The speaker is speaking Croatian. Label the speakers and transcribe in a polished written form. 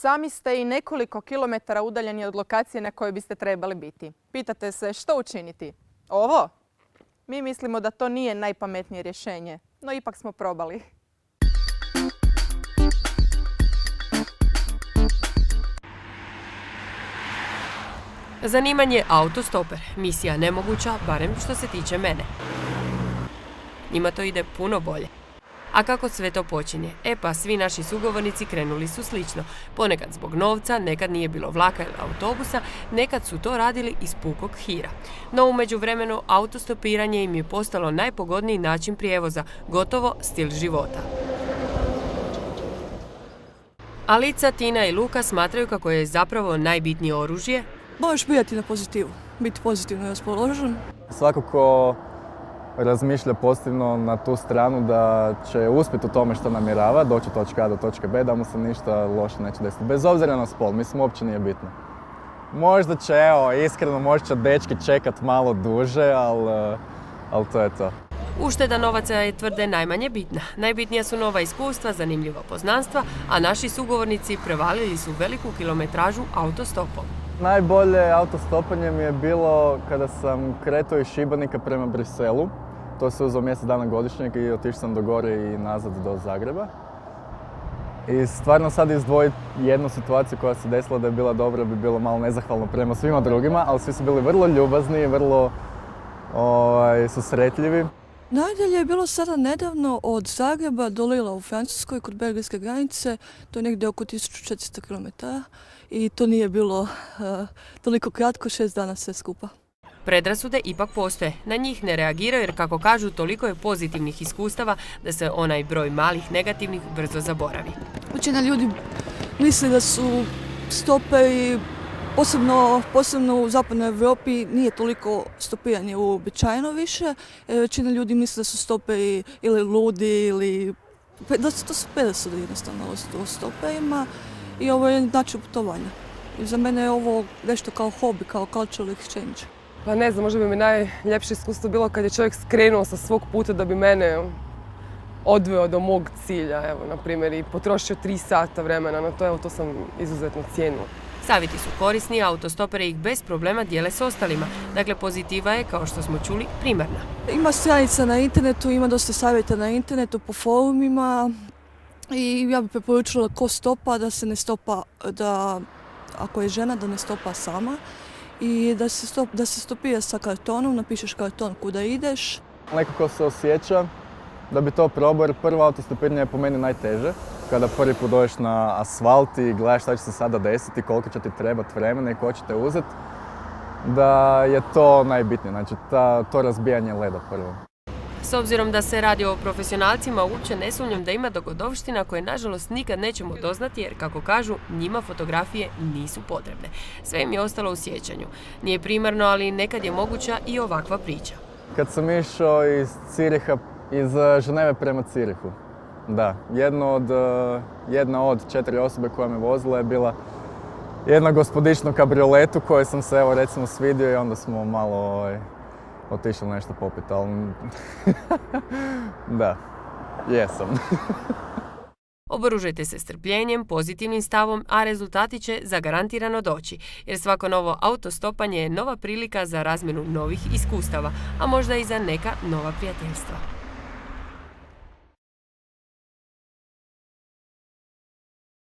Speaker 1: Sami ste i nekoliko kilometara udaljeni od lokacije na kojoj biste trebali biti. Pitate se što učiniti? Ovo? Mi mislimo da to nije najpametnije rješenje, no ipak smo probali.
Speaker 2: Zanimanje autostoper, misija nemoguća, barem što se tiče mene. Njima to ide puno bolje. A kako sve to počinje? Pa svi naši sugovornici krenuli su slično. Ponekad zbog novca, nekad nije bilo vlaka ili autobusa, nekad su to radili iz pukog hira. No u međuvremenu autostopiranje im je postalo najpogodniji način prijevoza, gotovo stil života. Alica, Tina i Luka smatraju kako je zapravo najbitnije oružje
Speaker 3: Moraš bijati na pozitivu, biti pozitivno raspoložen.
Speaker 4: Svako ko razmišlja pozitivno na tu stranu da će uspjeti u tome što namjerava, doći od točke A do točke B, da mu se ništa loše neće desiti. Bez obzira na spol, mislim, uopće nije bitno. Možda će, iskreno, možda će dečki čekat malo duže, ali to je to.
Speaker 2: Ušteda novaca je, tvrde, najmanje bitna. Najbitnija su nova iskustva, zanimljiva poznanstva, a naši sugovornici prevalili su veliku kilometražu autostopom.
Speaker 4: Najbolje autostopanje mi je bilo kada sam kretao iz Šibenika prema Briselu. To se uzeo mjesec dana godišnjeg i otišao sam do gore i nazad do Zagreba. I stvarno sad izdvojiti jednu situaciju koja se desila da je bila dobra bi bilo malo nezahvalno prema svima drugima, ali svi su bili vrlo ljubazni, vrlo susretljivi.
Speaker 3: Najdalje je bilo sada nedavno od Zagreba do Lilla u Francuskoj, kod belgijske granice. To je negdje oko 1400 km i to nije bilo toliko kratko, 6 dana sve skupa.
Speaker 2: Predrasude ipak postoje. Na njih ne reagiraju jer, kako kažu, toliko je pozitivnih iskustava da se onaj broj malih negativnih brzo zaboravi.
Speaker 3: Većina ljudi misli da su stoperi, posebno u zapadnoj Europi, nije toliko stopiranje uobičajeno više. Većina ljudi misli da su stoperi ili ludi ili to su predrasude jednostavno o stoperima i ovo je način putovanja. I za mene je ovo nešto kao hobi, kao cultural exchange.
Speaker 5: Pa ne znam, možda bi mi najljepše iskustvo bilo kad je čovjek skrenuo sa svog puta da bi mene odveo do mog cilja, evo, na primjer, i potrošio 3 sata vremena na to, to sam izuzetno cijenila.
Speaker 2: Savjeti su korisni, autostopere ih bez problema dijele s ostalima. Dakle, pozitiva je, kao što smo čuli, primarna.
Speaker 3: Ima stranica na internetu, ima dosta savjeta na internetu, po forumima i ja bih preporučila ko stopa da se ne stopa, ako je žena, da ne stopa sama i da se stopira sa kartonom, napišeš karton kuda ideš.
Speaker 4: Nekako se osjeća da bi to probao jer prvo autostopiranje je po meni najteže. Kada prvi put dođeš na asfalt i gledaš šta će se sada desiti, koliko će ti trebati vremena i ko će te uzeti, da je to najbitnije, znači to razbijanje leda prvo.
Speaker 2: S obzirom da se radi o profesionalcima, uopće ne sumnjam da ima dogodovština koje nažalost nikad nećemo doznati jer, kako kažu, njima fotografije nisu potrebne. Sve im je ostalo u sjećanju. Nije primarno, ali nekad je moguća i ovakva priča.
Speaker 4: Kad sam išao iz Ženeve prema Cirihu, da, jedna od 4 osobe koja me vozila je bila jedna gospodična u kabrioletu kojoj sam se recimo svidio i onda smo malo otišli nešto popiti, ali da, jesam.
Speaker 2: Oboružajte se strpljenjem, pozitivnim stavom, a rezultati će zagarantirano doći, jer svako novo autostopanje je nova prilika za razmjenu novih iskustava, a možda i za neka nova prijateljstva.